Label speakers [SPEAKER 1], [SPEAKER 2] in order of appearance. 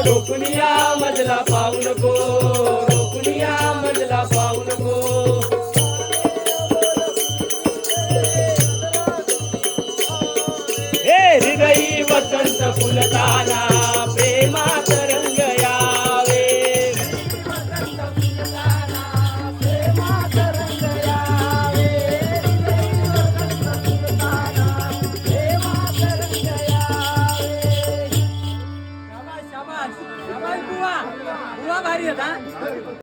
[SPEAKER 1] रोकुनिया मजला पाहू नको, रोकुनिया मजला पाहू नको. हे हृदयी वसंत फुलताना प्रेमात रंग यावे.
[SPEAKER 2] शाबास शाबास शाबास बुवा बुवा भारी होता.